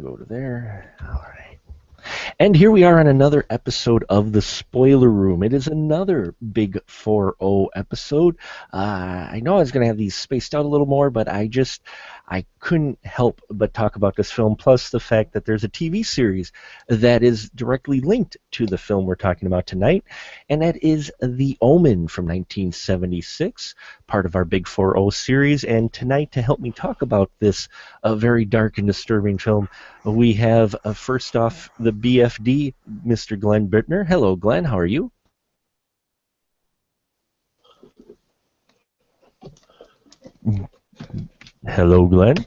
go to there. All right. And here we are on another episode of the Spoiler Room. It is another big 4-0 episode. I know I was going to have these spaced out a little more, but I couldn't help but talk about this film, plus the fact that there's a TV series that is directly linked to the film we're talking about tonight, and that is The Omen from 1976, part of our big 4-0 series. And tonight, to help me talk about this very dark and disturbing film, we have, first off, the BFD, Mr. Glenn Bittner. Hello, Glenn. How are you? Hello, Glenn.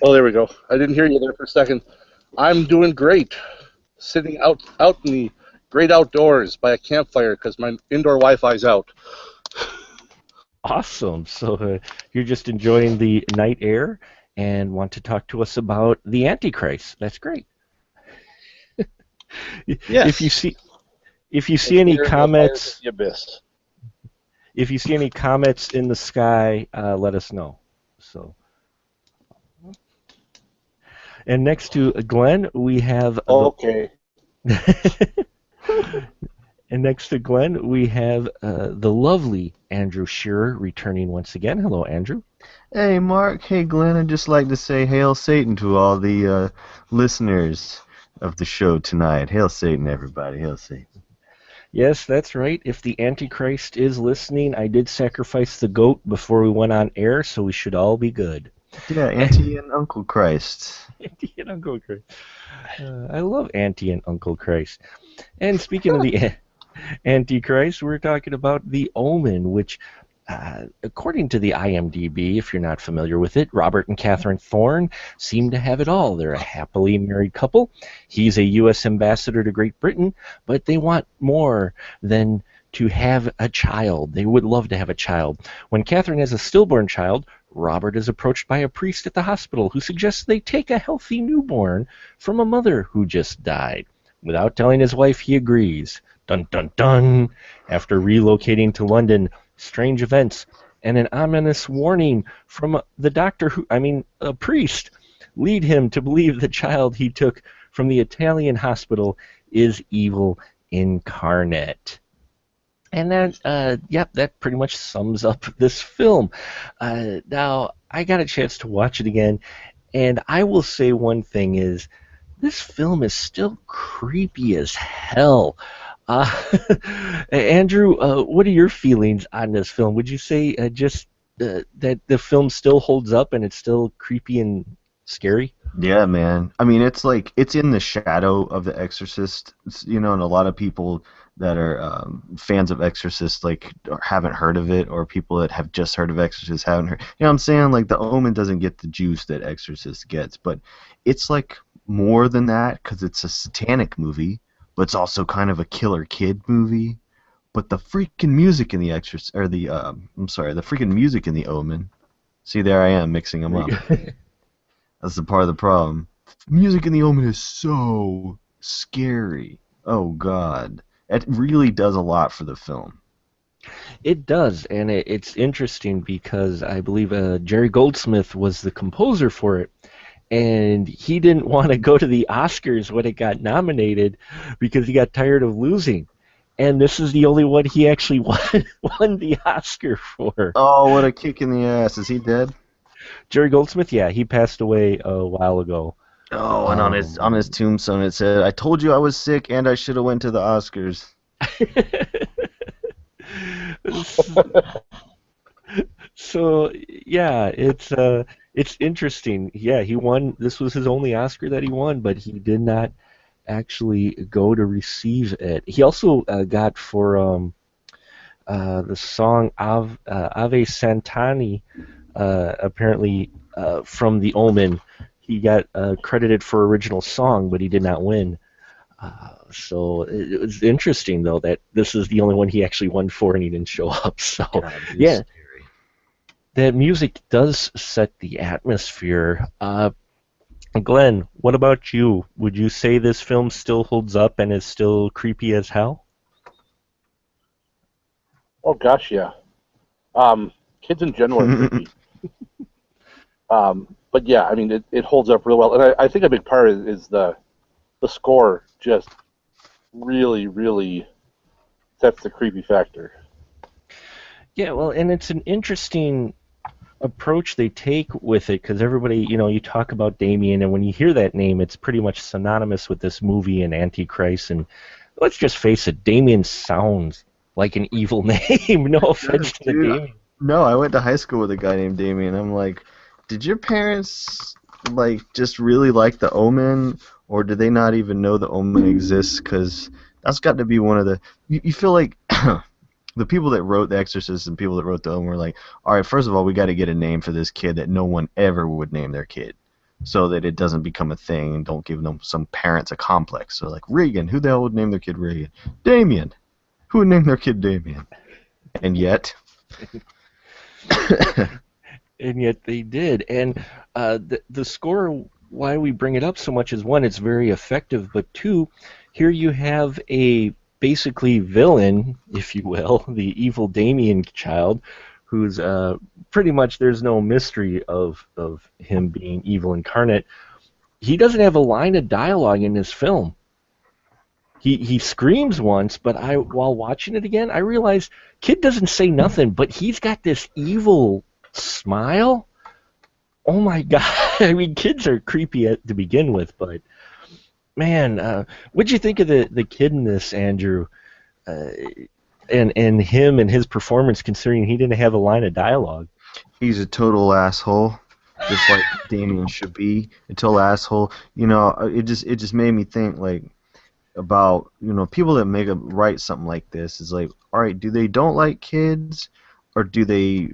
Oh, there we go. I didn't hear you there for a second. I'm doing great. Sitting out in the great outdoors by a campfire because my indoor Wi-Fi's out. Awesome. So you're just enjoying the night air and want to talk to us about the Antichrist. That's great. Yes. If you see any comets, the abyss. if you see any comets in the sky, let us know. So. And next to Glenn, we have Okay. And next to Glenn, we have the lovely Andrew Shearer returning once again. Hello, Andrew. Hey, Mark. Hey, Glenn. I'd just like to say Hail Satan to all the listeners of the show tonight. Hail Satan, everybody. Hail Satan. Yes, that's right. If the Antichrist is listening, I did sacrifice the goat before we went on air, so we should all be good. Yeah, Auntie and Uncle Christ. Auntie and Uncle Christ. I love Auntie and Uncle Christ. And speaking of the Antichrist, we're talking about The Omen, which, according to the IMDb, if you're not familiar with it, Robert and Catherine Thorne seem to have it all. They're a happily married couple. He's a U.S. ambassador to Great Britain, but they want more than to have a child. They would love to have a child. When Catherine has a stillborn child, Robert is approached by a priest at the hospital who suggests they take a healthy newborn from a mother who just died. Without telling his wife, he agrees. Dun dun dun! After relocating to London, strange events and an ominous warning from a priest, lead him to believe the child he took from the Italian hospital is evil incarnate. And that pretty much sums up this film. Now, I got a chance to watch it again, and I will say one thing is, this film is still creepy as hell. Andrew, what are your feelings on this film? Would you say that the film still holds up and it's still creepy and scary? Yeah, man. I mean, it's in the shadow of The Exorcist, and a lot of people that are fans of Exorcist haven't heard of it, or people that have just heard of Exorcist haven't heard. You know what I'm saying? Like, The Omen doesn't get the juice that Exorcist gets, but it's more than that because it's a satanic movie, but it's also kind of a killer kid movie. But the freaking music in the Exorcist, or the freaking music in The Omen. See, there I am mixing them up. That's the part of the problem. The music in The Omen is so scary. Oh God, it really does a lot for the film. It does, and it's interesting because I believe Jerry Goldsmith was the composer for it. And he didn't want to go to the Oscars when it got nominated because he got tired of losing. And this is the only one he actually won the Oscar for. Oh, what a kick in the ass. Is he dead? Jerry Goldsmith, yeah, he passed away a while ago. Oh, and on his tombstone it said, "I told you I was sick and I should have went to the Oscars." So yeah, it's interesting. Yeah, he won. This was his only Oscar that he won, but he did not actually go to receive it. He also got for the song Ave Santani, apparently from The Omen. He got credited for original song, but he did not win. So it was interesting, though, that this is the only one he actually won for, and he didn't show up. So yeah. Scary. That music does set the atmosphere. Glenn, what about you? Would you say this film still holds up and is still creepy as hell? Oh gosh, yeah. Kids in general are creepy. But yeah, I mean, it holds up real well, and I think a big part is the score just really, really sets the creepy factor. Yeah, well, and it's an interesting approach they take with it because everybody, you talk about Damien, and when you hear that name, it's pretty much synonymous with this movie and Antichrist. And let's just face it, Damien sounds like an evil name. No offense to the Dude, Damien. no, I went to high school with a guy named Damien. I'm like, did your parents like just really like the Omen, or did they not even know the Omen exists? Because that's got to be one of the. You feel like the people that wrote The Exorcist and people that wrote the Omen were like, all right, first of all, we got to get a name for this kid that no one ever would name their kid, so that it doesn't become a thing and don't give them some parents a complex. So like Regan, who the hell would name their kid Regan? Damien, who would name their kid Damien? And yet. And yet they did. And the score, why we bring it up so much is one, it's very effective, but two, here you have a basically villain, if you will, the evil Damien child, who's pretty much there's no mystery of him being evil incarnate. He doesn't have a line of dialogue in this film. He screams once, but while watching it again, I realized kid doesn't say nothing, but he's got this evil smile. Oh my god! I mean, kids are creepy to begin with, but man, what'd you think of the kid in this, Andrew? Uh, and him and his performance, considering he didn't have a line of dialogue. He's a total asshole, just like Damien should be. A total asshole. It just made me think like about people that write something like this is like, all right, do they don't like kids, or do they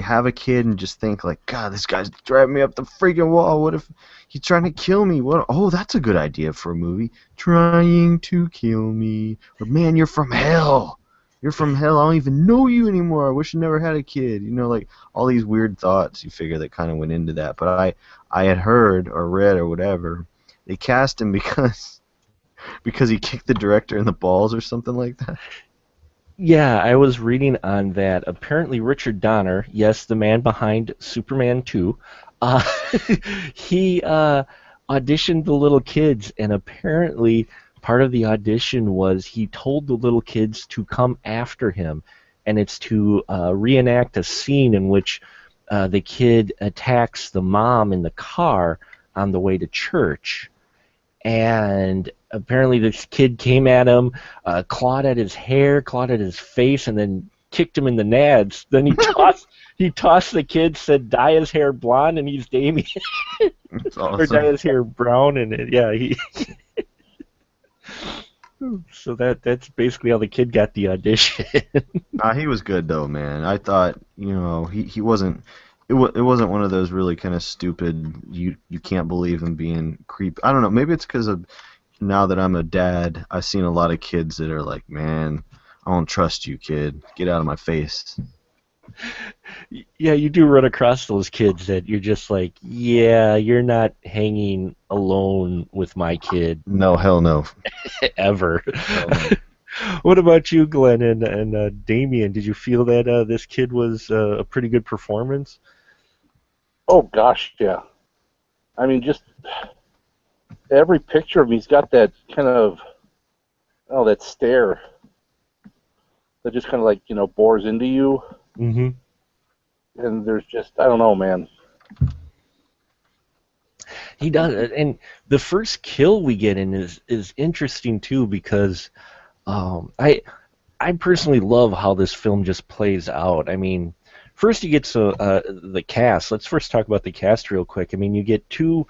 have a kid and just think like, God, this guy's driving me up the freaking wall. What if he's trying to kill me? What? Oh, that's a good idea for a movie. Trying to kill me. Or man, you're from hell. You're from hell. I don't even know you anymore. I wish I never had a kid. Like all these weird thoughts you figure that kind of went into that. But I had heard or read or whatever, they cast him because he kicked the director in the balls or something like that. Yeah, I was reading on that. Apparently, Richard Donner, yes, the man behind Superman 2, uh, he auditioned the little kids, and apparently part of the audition was he told the little kids to come after him, and it's to reenact a scene in which the kid attacks the mom in the car on the way to church. And apparently this kid came at him, clawed at his hair, clawed at his face, and then kicked him in the nads. Then he tossed the kid, said dye his hair blonde, and he's Damien, It's or dye awesome. his hair brown, and yeah, he. So that's basically how the kid got the audition. Nah, he was good though, man. I thought, he wasn't. It wasn't one of those really kind of stupid. You can't believe him being creep. I don't know. Maybe it's because of now that I'm a dad. I've seen a lot of kids that are like, man, I don't trust you, kid. Get out of my face. Yeah, you do run across those kids that you're just like, yeah, you're not hanging alone with my kid No, hell no. ever. Hell no. What about you, Glenn and Damien? Did you feel that this kid was a pretty good performance? Oh gosh, yeah. I mean, just every picture of him, he's got that kind of that stare that just kind of like bores into you, Mm-hmm. and there's just I don't know, man. He does, and the first kill we get in is interesting too because I personally love how this film just plays out. I mean, first you get the cast. Let's first talk about the cast real quick. I mean, you get two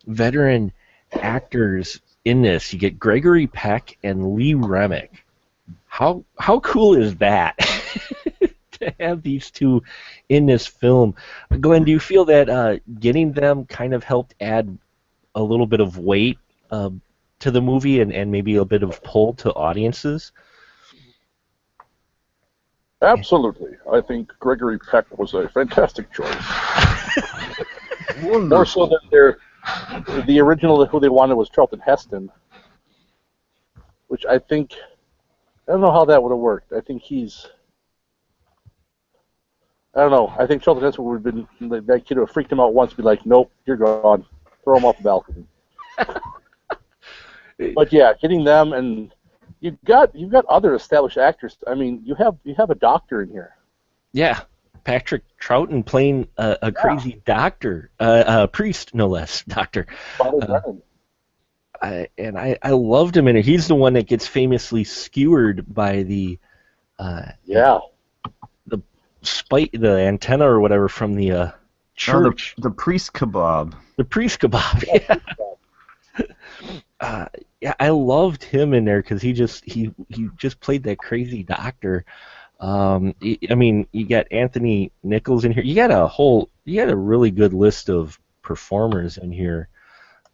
veteran actors in this. You get Gregory Peck and Lee Remick. How cool is that? To have these two in this film. Glenn, do you feel that getting them kind of helped add a little bit of weight to the movie and maybe a bit of pull to audiences? Absolutely, I think Gregory Peck was a fantastic choice. More so Wonderful. than the original who they wanted was Charlton Heston, which I think I don't know how that would have worked. I think he's I don't know. I think Charlton Heston would have been that kid who freaked him out once. Be like, nope, you're gone. Throw him off the balcony. But yeah, getting them, and you've got other established actors. I mean, you have a doctor in here. Yeah, Patrick Troughton playing a crazy doctor, priest no less, doctor. Father Uh, Brennan. I loved him in it. He's the one that gets famously skewered by the Yeah. the antenna or whatever from the Oh, church. the priest kebab. The priest kebab. Yeah. Yeah, I loved him in there because he just played that crazy doctor. I mean, you got Anthony Nichols in here. You got a really good list of performers in here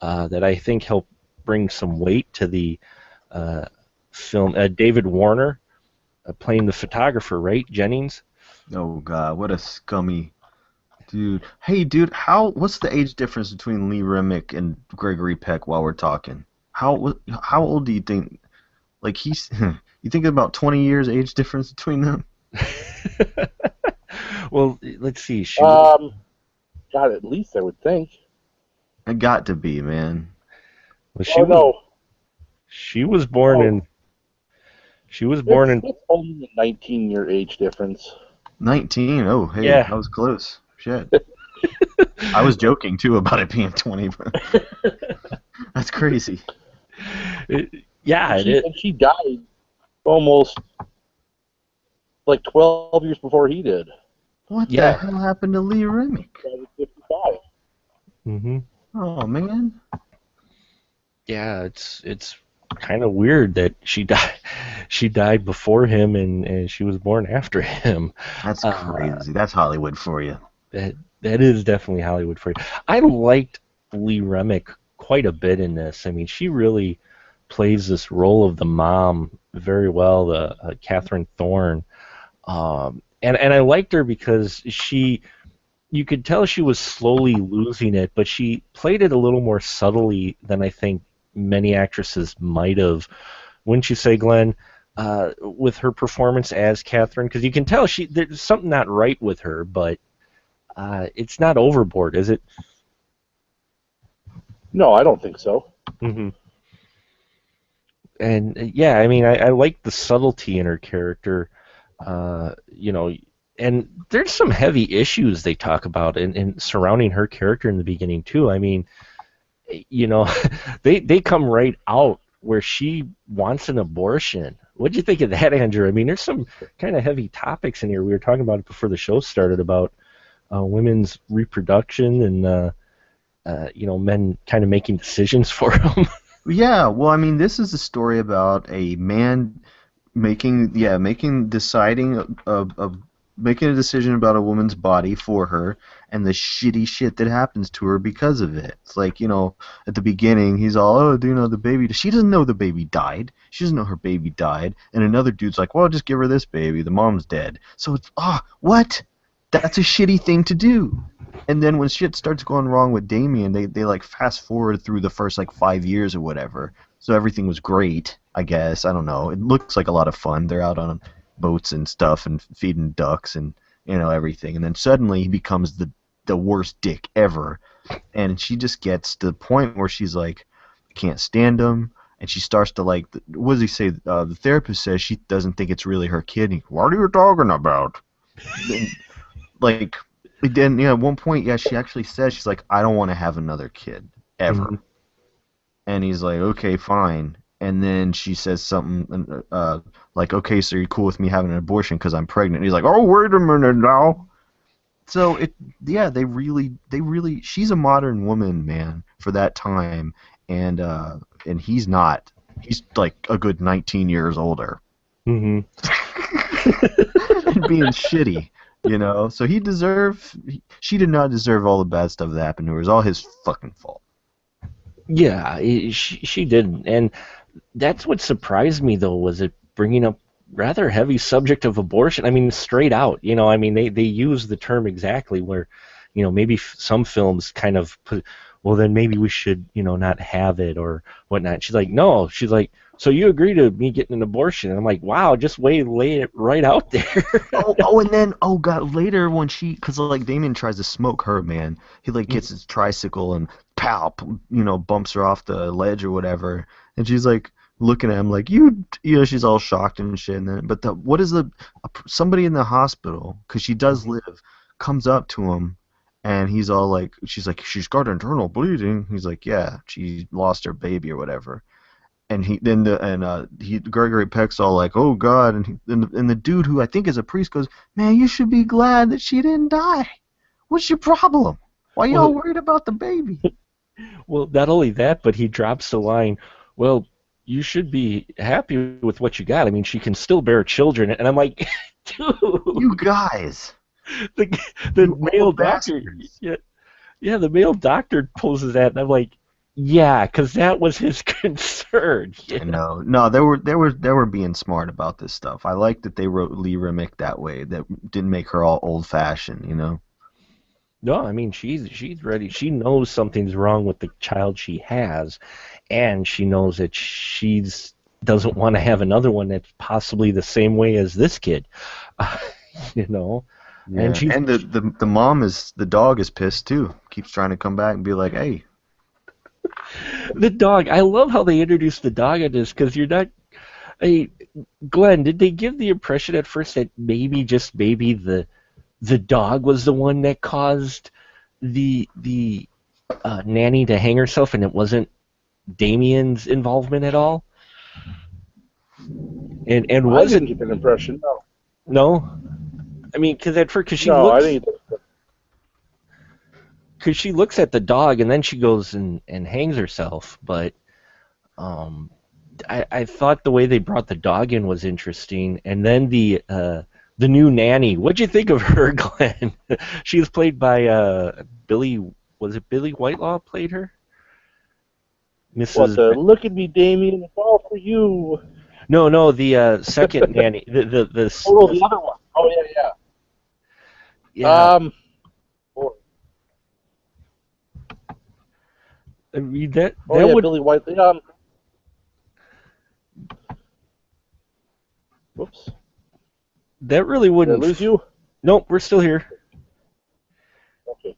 that I think help bring some weight to the film. David Warner playing the photographer, right? Jennings. Oh God, what a scummy dude. Hey, dude, what's the age difference between Lee Remick and Gregory Peck while we're talking? How old do you think? Like he's, you think about 20 years age difference between them? Well, let's see. God, at least I would think. It got to be, man. No. She was born in. She was born in. It's only a 19-year age difference. 19. Oh, hey, Yeah. I was close. Shit. I was joking too about it being 20, but that's crazy. And she died almost like 12 years before he did. What the hell happened to Lee Remick? He was 55. Mm-hmm. Oh man. Yeah, it's kind of weird that she died. She died before him, and she was born after him. That's crazy. That's Hollywood for you. That is definitely Hollywood for you. I liked Lee Remick quite a bit in this. I mean, she really plays this role of the mom very well, the Catherine Thorne. And I liked her because you could tell she was slowly losing it, but she played it a little more subtly than I think many actresses might have. Wouldn't you say, Glenn? With her performance as Catherine, because you can tell there's something not right with her, but it's not overboard, is it? No, I don't think so. Mm-hmm. And yeah, I mean, I like the subtlety in her character, and there's some heavy issues they talk about in surrounding her character in the beginning too. I mean, they come right out where she wants an abortion. What'd you think of that, Andrew? I mean, there's some kind of heavy topics in here. We were talking about it before the show started about women's reproduction and men kind of making decisions for them. Yeah, well, I mean, this is a story about a man deciding of making a decision about a woman's body for her and the shitty shit that happens to her because of it. It's like, at the beginning, he's all, oh, do you know the baby? She doesn't know the baby died. She doesn't know her baby died. And another dude's like, well, just give her this baby. The mom's dead. So it's, what? That's a shitty thing to do. And then when shit starts going wrong with Damien, they like fast forward through the first like 5 years or whatever. So everything was great, I guess. I don't know. It looks like a lot of fun. They're out on boats and stuff and feeding ducks and everything. And then suddenly he becomes the worst dick ever. And she just gets to the point where she's like, I can't stand him. And she starts to like, what does he say? The therapist says she doesn't think it's really her kid. What are you talking about? Like, then at one point, she actually says, she's like, I don't want to have another kid ever. Mm-hmm. And he's like, okay, fine. And then she says something like, okay, so you're cool with me having an abortion because I'm pregnant. And he's like, oh, wait a minute now. So they really, she's a modern woman, man, for that time, and he's not. He's like a good 19 years older. Mm-hmm. And being shitty. So she did not deserve all the bad stuff that happened to her. It was all his fucking fault. Yeah, she didn't. And that's what surprised me, though, was it bringing up rather heavy subject of abortion. I mean, straight out, I mean, they use the term exactly where, maybe some films kind of put, well, then maybe we should, not have it or whatnot. She's like, no. She's like, so you agree to me getting an abortion? And I'm like, wow, just lay it right out there. Oh, and then God, later when cause like Damien tries to smoke her, man, he like gets his tricycle and pow, bumps her off the ledge or whatever, and she's like looking at him like she's all shocked and shit. And then, but what is somebody in the hospital, cause she does live, comes up to him, and he's all like, she's got internal bleeding. He's like, yeah, she lost her baby or whatever. And Gregory Peck's all like, oh God, and the dude who I think is a priest goes, man, you should be glad that she didn't die. What's your problem? Why y'all Well, worried about the baby? well, not only that, but he drops the line, well, you should be happy with what you got. I mean, she can still bear children. And I'm like, You dude, guys, the, the you male old doctor, bastards. yeah, the male doctor poses that. And I'm like, yeah, because that was his concern. I know. No, they were being smart about this stuff. I like that they wrote Lee Remick that way. That didn't make her all old fashioned. No, I mean she's ready. She knows something's wrong with the child she has, and she knows that she's doesn't want to have another one that's possibly the same way as this kid. Uh, you know, and Yeah, and the dog is pissed too. Keeps trying to come back and be like, hey. the dog. I love how they introduced the dog in this because you're not. Hey, Glenn, did they give the impression at first that maybe the dog was the one that caused the nanny to hang herself, and it wasn't Damien's involvement at all? And I was it didn't get that impression. No, no? I mean, because at first, no, I didn't. because she looks at the dog and then she goes and hangs herself. But um, I thought the way they brought the dog in was interesting, and then the new nanny. What'd you think of her, Glenn? She was played by Billy. Was it Billy Whitelaw played her? What Mrs. the look at me, Damien? It's all for you. No, the second nanny. Oh no, the other one. Oh yeah, Yeah. yeah. Oh, I mean that oh that yeah, would Billy White. Whoops. that really Did I wouldn't. lose you? Nope, we're still here. Okay.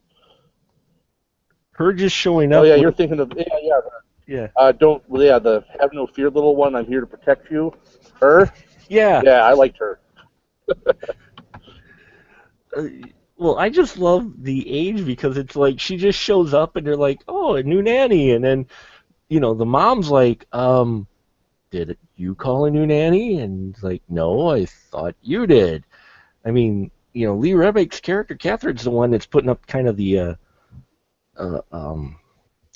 Her just showing Oh up yeah, would. you're thinking of yeah. Yeah. Don't yeah. The have no fear, little one. I'm here to protect you. Her. Yeah. Yeah, I liked her. Uh, well, I just love the age because it's like she just shows up and they're like, "Oh, a new nanny," and then the mom's like, "Did you call a new nanny?" And it's like, "No, I thought you did." I mean, Lee Remick's character Catherine's the one that's putting up kind of uh, um,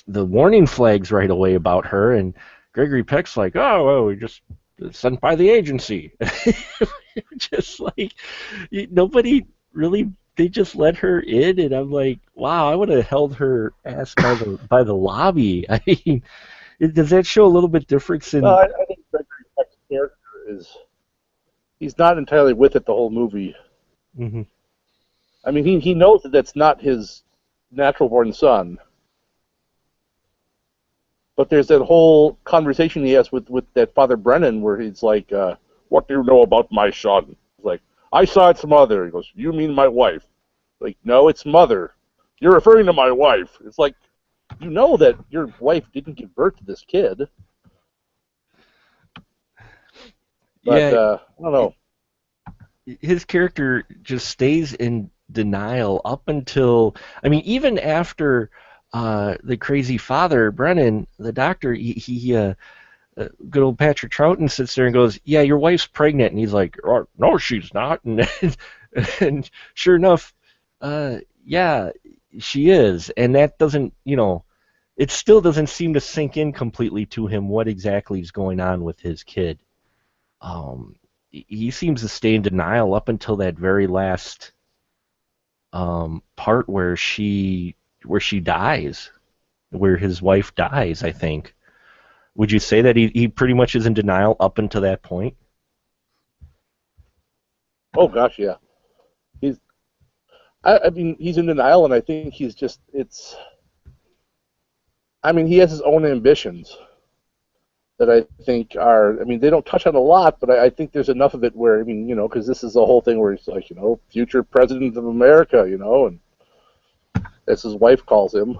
the warning flags right away about her, and Gregory Peck's like, "Oh, well, we just sent by the agency." Just like nobody really, they just let her in, and I'm like, wow, I would have held her ass by the lobby. I mean, does that show a little bit difference Well, in? I think Gregory Peck's character he's not entirely with it the whole movie. Mhm. I mean, he knows that that's not his natural born son. But there's that whole conversation he has with that Father Brennan where he's like, what do you know about my son? He's like, I saw its mother. He goes, you mean my wife? Like, no, it's mother. You're referring to my wife. It's like, you know that your wife didn't give birth to this kid. But, Yeah, I don't know. his character just stays in denial up until, I mean, even after the crazy father Brennan, the doctor, good old Patrick Troughton sits there and goes, "Yeah, your wife's pregnant," and he's like, "Oh, no, she's not," and sure enough, yeah, she is, and that doesn't, it still doesn't seem to sink in completely to him what exactly is going on with his kid. He seems to stay in denial up until that very last part where she dies, where his wife dies, I think. Would you say that he pretty much is in denial up until that point? Oh, gosh, yeah. He's, I mean, he's in denial, and I think he's I mean, he has his own ambitions. that I think are. I mean, they don't touch on a lot, but I think there's enough of it where, I mean, because this is the whole thing where he's like, future president of America, and as his wife calls him.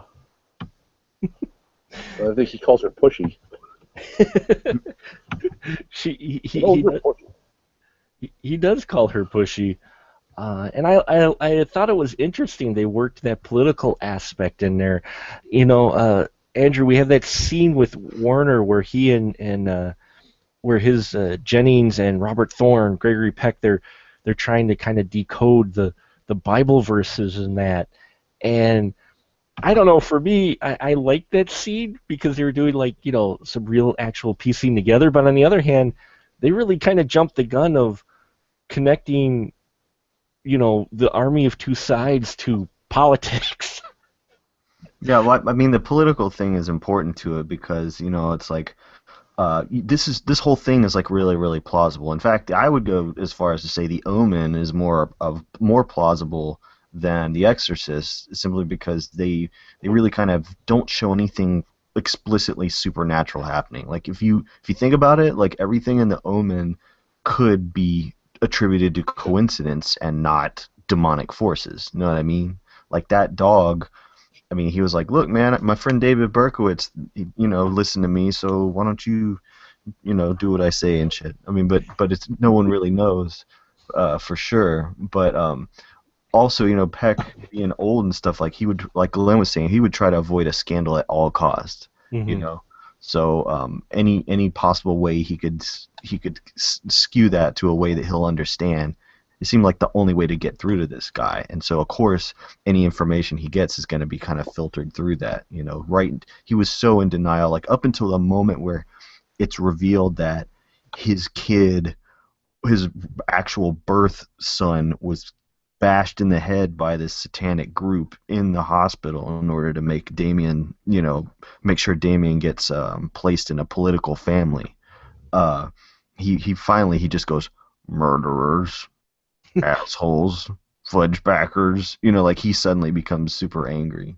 I think he calls her pushy. She Oh, you're pushy. he does call her pushy. And I thought it was interesting they worked that political aspect in there. Andrew, we have that scene with Warner where he and where his Jennings and Robert Thorne, Gregory Peck, they're trying to kind of decode the Bible verses and that. And I don't know, for me, I like that scene because they were doing some real actual piecing together. But on the other hand, they really kind of jumped the gun of connecting the army of two sides to politics. Yeah, well, I mean, the political thing is important to it because it's like this whole thing is like really really plausible. In fact, I would go as far as to say The Omen is more plausible than The Exorcist, simply because they really kind of don't show anything explicitly supernatural happening. Like if you think about it, like everything in The Omen could be attributed to coincidence and not demonic forces. You know what I mean? Like that dog. I mean, he was like, "Look, man, my friend David Berkowitz, listened to me. So why don't you, do what I say and shit." I mean, but it's no one really knows for sure. But also, Peck being old and stuff, like he would, like Glenn was saying, he would try to avoid a scandal at all costs. Mm-hmm. So any possible way he could skew that to a way that he'll understand. It seemed like the only way to get through to this guy, and so of course any information he gets is going to be kind of filtered through that. Right? He was so in denial, like up until the moment where it's revealed that his kid, his actual birth son, was bashed in the head by this satanic group in the hospital in order to make Damien, make sure Damien gets placed in a political family. He finally just goes, "Murderers, assholes, fudgebackers," like he suddenly becomes super angry.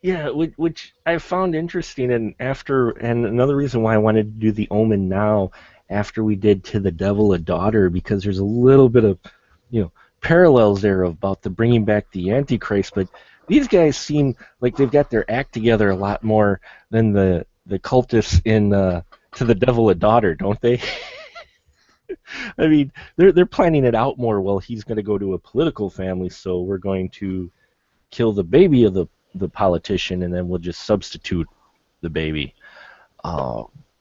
Yeah, which I found interesting, and another reason why I wanted to do The Omen now, after we did To the Devil a Daughter, because there's a little bit of, parallels there about the bringing back the Antichrist, but these guys seem like they've got their act together a lot more than the cultists in To the Devil a Daughter, don't they? I mean, they're planning it out more. Well, he's going to go to a political family, so we're going to kill the baby of the politician, and then we'll just substitute the baby.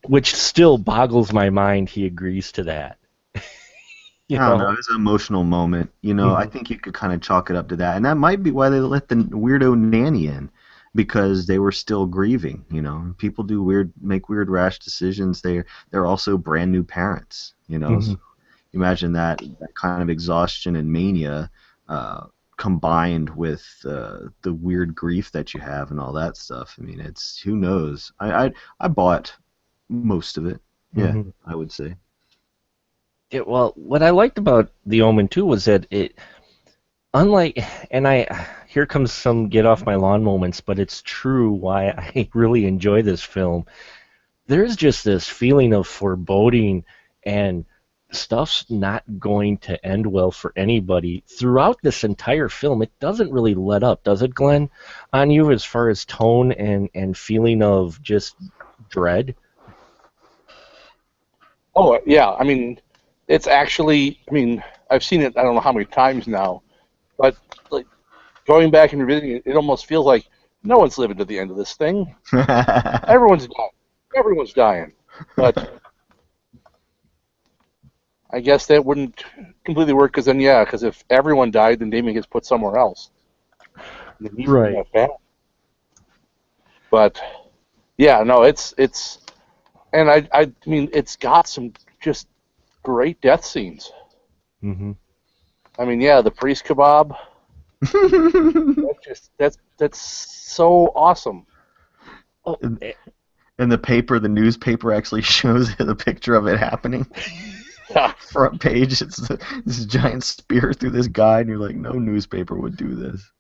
Which still boggles my mind he agrees to that. I don't know. It's an emotional moment. I think you could kind of chalk it up to that. And that might be why they let the weirdo nanny in, because they were still grieving. People make weird, rash decisions. They're also brand new parents. So imagine that kind of exhaustion and mania combined with the weird grief that you have and all that stuff. I mean, it's, who knows? I bought most of it. Yeah, I would say. Yeah, well, what I liked about The Omen too was that it, unlike, and here comes some get off my lawn moments, but it's true why I really enjoy this film. There's just this feeling of foreboding, and stuff's not going to end well for anybody throughout this entire film. It doesn't really let up, does it, Glenn, on you as far as tone and feeling of just dread? Oh, yeah. I mean, it's actually, I've seen it I don't know how many times now, but like going back and revisiting it, it almost feels like no one's living to the end of this thing. Everyone's dying. Everyone's dying. But I guess that wouldn't completely work, because if everyone died, then Damien gets put somewhere else. And then he's Right. that bad. But yeah, no, it's and I mean it's got some just great death scenes. Mm-hmm. I mean, yeah, the priest kebab. That's so awesome. Oh, And the newspaper actually shows the picture of it happening. Yeah. Front page, it's this giant spear through this guy, and you're like, no newspaper would do this.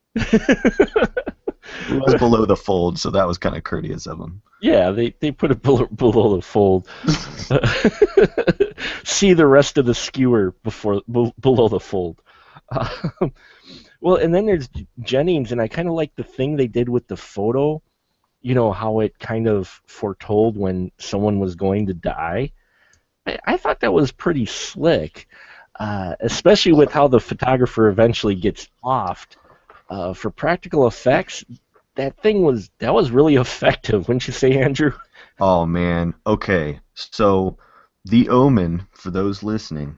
It was below the fold, so that was kind of courteous of him. Yeah, they put it below the fold. See the rest of the skewer below the fold. Um, well, and then there's Jennings, and I kind of like the thing they did with the photo. You know how it kind of foretold when someone was going to die. I thought that was pretty slick, especially with how the photographer eventually gets offed. For practical effects, that was really effective, wouldn't you say, Andrew? Oh man. Okay. So, The Omen, for those listening,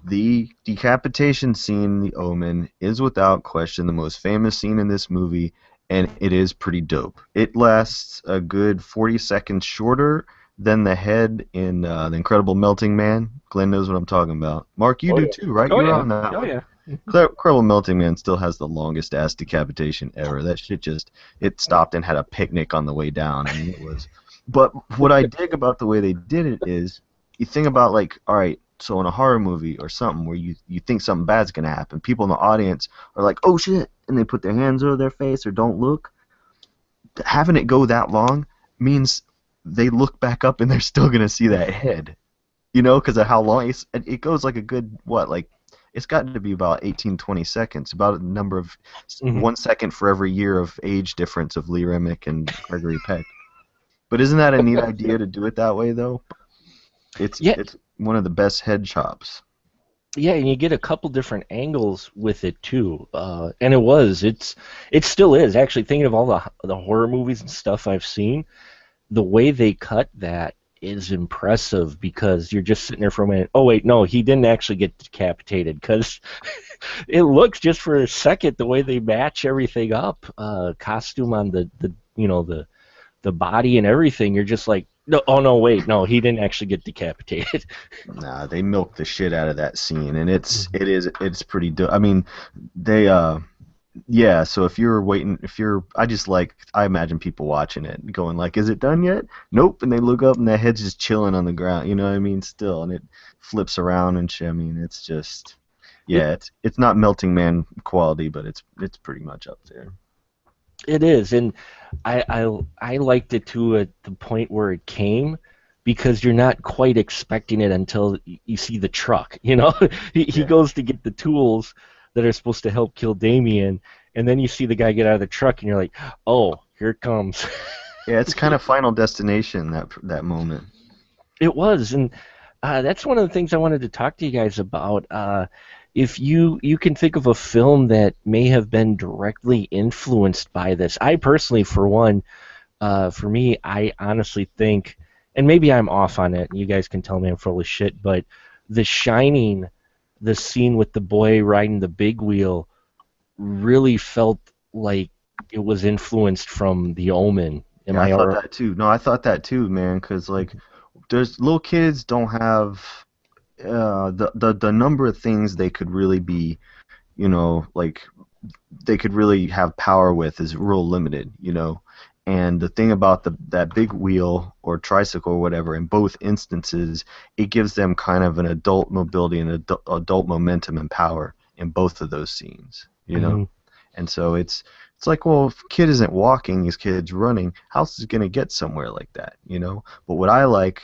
the decapitation scene in The Omen is without question the most famous scene in this movie, and it is pretty dope. It lasts a good 40 seconds shorter than the head in The Incredible Melting Man. Glenn knows what I'm talking about. Mark, you Oh do yeah. too, right? Oh You were yeah, on that oh one. yeah. Incredible Melting Man still has the longest ass decapitation ever. That shit just, it stopped and had a picnic on the way down. I mean, it was. But what I dig about the way they did it is, you think about like, all right, so in a horror movie or something where you think something bad's gonna happen, people in the audience are like, oh shit, and they put their hands over their face or don't look. Having it go that long means they look back up and they're still gonna see that head, because of how long it goes, like a good, what, like, it's got to be about 18, 20 seconds, about a number of Mhm. 1 second for every year of age difference of Lee Remick and Gregory Peck. But isn't that a neat idea to do it that way, though? It's Yeah, it's one of the best head chops. yeah, and you get a couple different angles with it too. And it still is actually thinking of all the horror movies and stuff I've seen. The way they cut that is impressive because you're just sitting there for a minute. Oh wait, no, he didn't actually get decapitated because it looks just for a second the way they match everything up, costume on the body and everything. You're just like, no, oh no, wait, no, he didn't actually get decapitated. Nah, they milk the shit out of that scene, and it's pretty dope. I mean, they yeah. So if you're waiting, I imagine people watching it going like, "Is it done yet?" Nope, and they look up and their head's just chilling on the ground. You know what I mean? Still, and it flips around and shit. I mean, it's just, It yeah, it's not Melting Man quality, but it's pretty much up there. it is, and I liked it to the point where it came because you're not quite expecting it until you see the truck. He Yeah. goes to get the tools that are supposed to help kill Damien, and then you see the guy get out of the truck, and you're like, oh, here it comes. Yeah, it's kind of Final Destination, that moment. It was, and that's one of the things I wanted to talk to you guys about. If you can think of a film that may have been directly influenced by this, I personally, for one, for me, I honestly think, and maybe I'm off on it, and you guys can tell me I'm full of shit, but The Shining, the scene with the boy riding the big wheel, really felt like it was influenced from The Omen. Am Yeah, I I thought all that too. No, I thought that too, man, because like, there's little kids don't have the number of things they could really be, like, they could really have power with is real limited. And the thing about that big wheel or tricycle or whatever, in both instances, it gives them kind of an adult mobility and adult momentum and power in both of those scenes. right? And so it's like, well, if a kid isn't walking, his kid's running, how's he gonna get somewhere like that? But what I like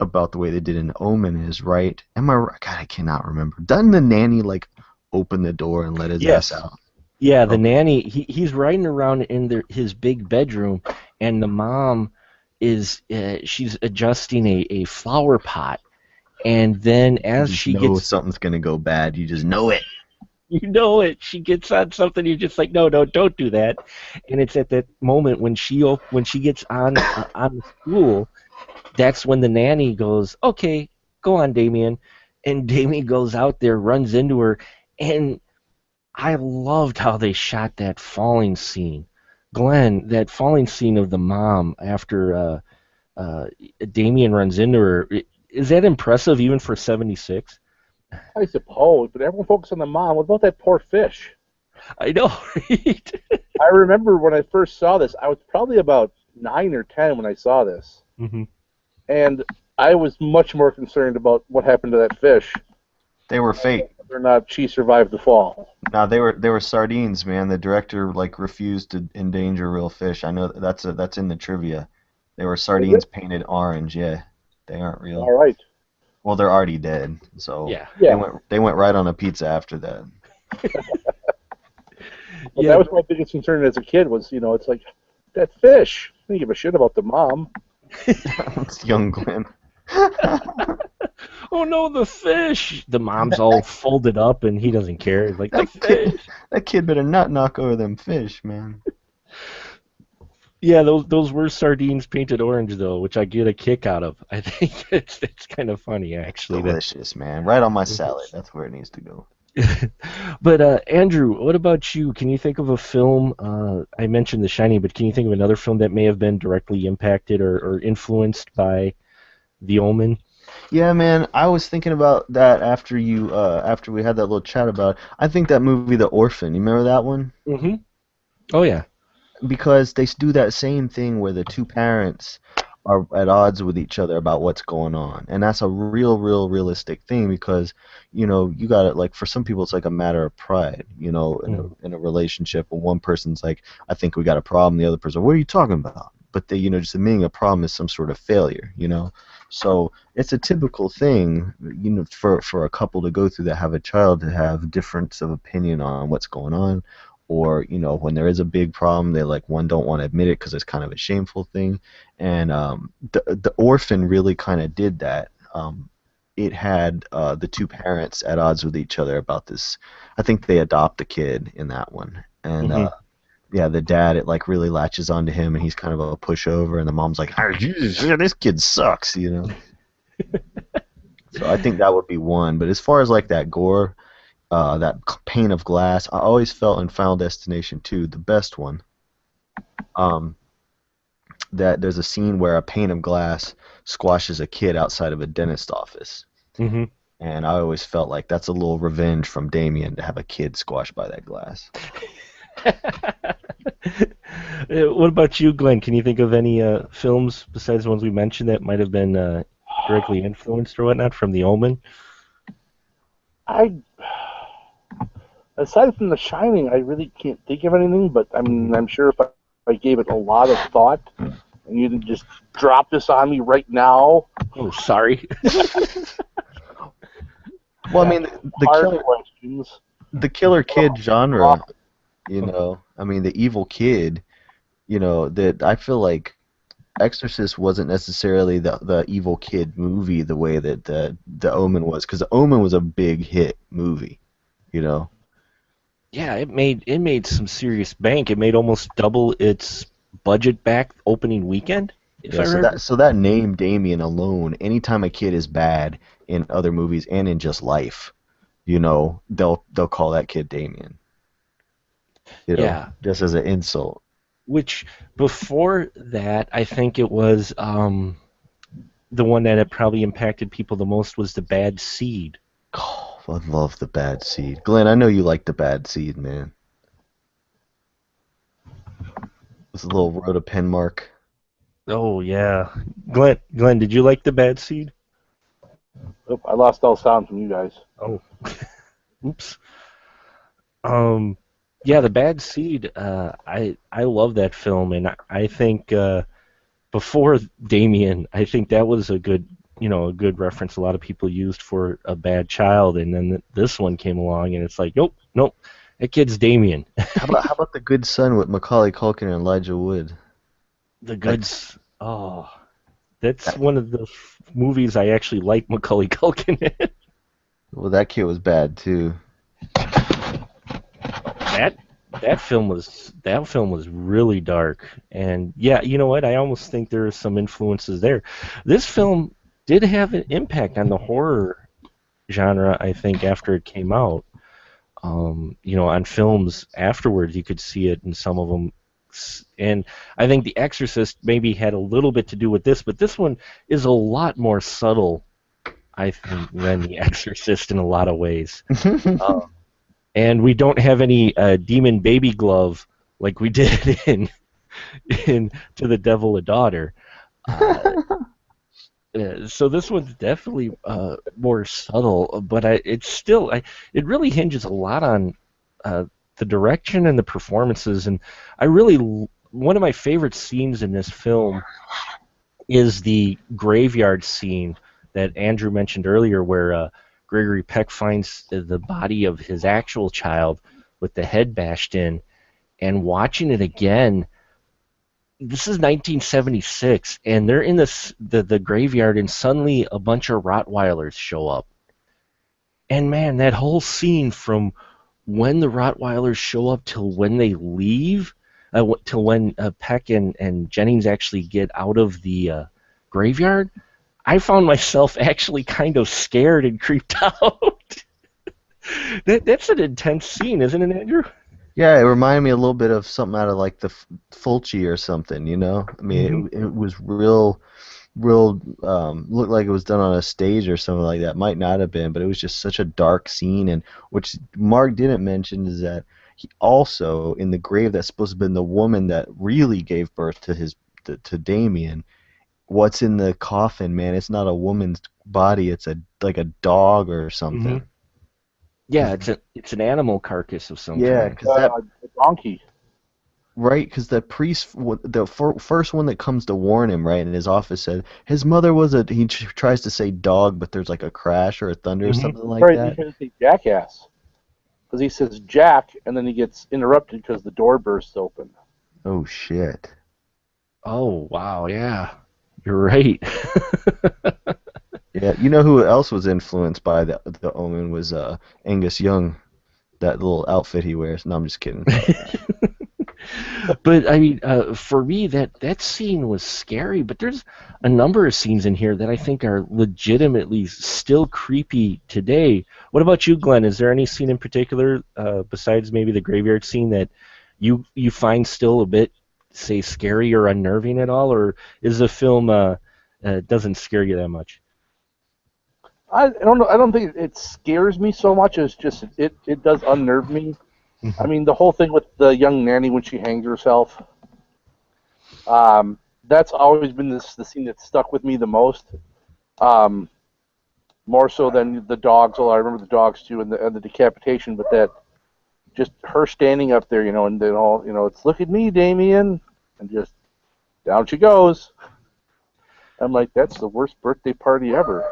about the way they did in Omen is, right? Am I right? God, I cannot remember. Doesn't the nanny like open the door and let his ass Yes. out? Yeah, the Okay. nanny, he's riding around in his big bedroom, and the mom she's adjusting a flower pot, and then You as just she know gets, something's gonna go bad. You just know it. you know it, she gets on something, you're just like, no, no, don't do that. And it's at that moment when when she gets on the stool, that's when the nanny goes, okay, go on, Damien, and Damien goes out there, runs into her, and I loved how they shot that falling scene. Glenn, that falling scene of the mom after uh, Damien runs into her, is that impressive even for 76? I suppose, but everyone focused on the mom. What about that poor fish? I know, right? I remember when I first saw this, I was probably about 9 or 10 when I saw this, Hmm. and I was much more concerned about what happened to that fish. They were fake. Whether or not she survived the fall. Nah, they were sardines, man. The director like refused to endanger real fish. I know that's in the trivia. They were Is it? sardines painted orange. Yeah, they aren't All real. right. Well, they're already dead, so Yeah, they Yeah. went right on a pizza after that. But yeah. that was my biggest concern as a kid was, it's like, that fish. I didn't give a shit about the mom. It's young Glenn. Oh no, the fish! The mom's all folded up, and he doesn't care. He's like the That kid, fish. that kid better not knock over them fish, man. Yeah, those were sardines painted orange though, which I get a kick out of. I think it's kind of funny actually. That. Delicious, man. Right on my salad. That's where it needs to go. But Andrew, what about you? Can you think of a film? I mentioned The Shining, but can you think of another film that may have been directly impacted or influenced by The Omen? Yeah, man. I was thinking about that after we had that little chat about it. I think that movie, The Orphan. You remember that one? Mm-hmm. Oh yeah. Because they do that same thing where the two parents are at odds with each other about what's going on, and that's a real realistic thing because you got it. Like for some people, it's like a matter of pride, Mm. in a relationship, when one person's like, I think we got a problem, the other person, what are you talking about? But they, just admitting a problem is some sort of failure. So it's a typical thing, for a couple to go through that have a child to have difference of opinion on what's going on, or when there is a big problem, they like one don't want to admit it because it's kind of a shameful thing. And the Orphan really kind of did that. It had the two parents at odds with each other about this. I think they adopt a kid in that one, and Hmm. yeah, the dad, it like really latches onto him, and he's kind of a pushover, and the mom's like, "Ah, this kid sucks. So I think that would be one. But as far as like that gore, that pane of glass, I always felt in Final Destination 2, the best one, um, that there's a scene where a pane of glass squashes a kid outside of a dentist office. Hmm. And I always felt like that's a little revenge from Damien to have a kid squashed by that glass. What about you, Glenn? Can you think of any films besides the ones we mentioned that might have been directly influenced or whatnot from The Omen? I, aside from The Shining, I really can't think of anything. But I mean, I'm sure if I gave it a lot of thought, and you didn't just drop this on me right now, Oh, sorry. Well, I mean, the hard killer, questions. the killer kid genre, I mean, the evil kid, that I feel like Exorcist wasn't necessarily the evil kid movie the way that the Omen was, because the Omen was a big hit movie, you know. Yeah, it made some serious bank. It made almost double its budget back opening weekend, if Yeah, I so remember. that name Damien alone, anytime a kid is bad in other movies and in just life, they'll call that kid Damien, Yeah, just as an insult. which before that, I think it was the one that had probably impacted people the most was the Bad Seed. Oh, I love the Bad Seed. Glenn, I know you like the Bad Seed, man. This little wrote a pen mark. Oh yeah, Glenn, did you like the Bad Seed? Oh, I lost all sound from you guys. Oh, oops. Um, yeah, the Bad Seed. I love that film, and I think before Damien, I think that was a good reference a lot of people used for a bad child, and then this one came along, and it's like, nope, that kid's Damien. How about the Good Son with Macaulay Culkin and Elijah Wood? The That, goods. Oh, that's that one of the movies I actually like Macaulay Culkin in. well, that kid was bad too. that that film was really dark, and yeah, you know what? I almost think there are some influences there. This film did have an impact on the horror genre. I think after it came out, on films afterwards, you could see it in some of them. And I think The Exorcist maybe had a little bit to do with this, but this one is a lot more subtle, I think, than The Exorcist in a lot of ways. Uh, and we don't have any demon baby glove like we did in To the Devil a Daughter. Uh, So this one's definitely more subtle, but it really hinges a lot on uh, the direction and the performances. And one of my favorite scenes in this film is the graveyard scene that Andrew mentioned earlier, where Gregory Peck finds the body of his actual child with the head bashed in, and watching it again. This is 1976, and they're in the graveyard, and suddenly a bunch of Rottweilers show up. And man, that whole scene from when the Rottweilers show up till when they leave, till when Peck and Jennings actually get out of the graveyard, I found myself actually kind of scared and creeped out. That's an intense scene, isn't it, Andrew? Yeah, it reminded me a little bit of something out of like the Fulci or something, you know? I Hmm. mean, it was real, looked like it was done on a stage or something like that. Might not have been, but it was just such a dark scene. And which Mark didn't mention is that he also, in the grave that's supposed to have been the woman that really gave birth to to Damien, what's in the coffin, man? It's not a woman's body. It's like a dog or Hmm. something. Yeah, 'Cause, it's an animal carcass of some yeah, kind. because that A donkey. right, because the priest, the first one that comes to warn him, right, in his office said his mother was a. He tries to say dog, but there's like a crash or a thunder or Hmm. something like Right, he that. tries to say jackass. Because he says Jack, and then he gets interrupted because the door bursts open. Oh shit. Oh wow, yeah, you're right. Yeah, you know who else was influenced by the Omen was Angus Young, that little outfit he wears. No, I'm just kidding. But I mean, for me, that scene was scary. But there's a number of scenes in here that I think are legitimately still creepy today. What about you, Glenn? Is there any scene in particular, besides maybe the graveyard scene, that you find still a bit, say, scary or unnerving at all, or is the film doesn't scare you that much? I don't know. I don't think it scares me so much as just it does unnerve me. I Hmm. mean, the whole thing with the young nanny when she hangs herself. Um, that's always been the scene that stuck with me the most. Um, More so than the dogs. Although I remember the dogs too, and the decapitation. But that just her standing up there, and then all, it's look at me, Damien, and just down she goes. I'm like, that's the worst birthday party ever.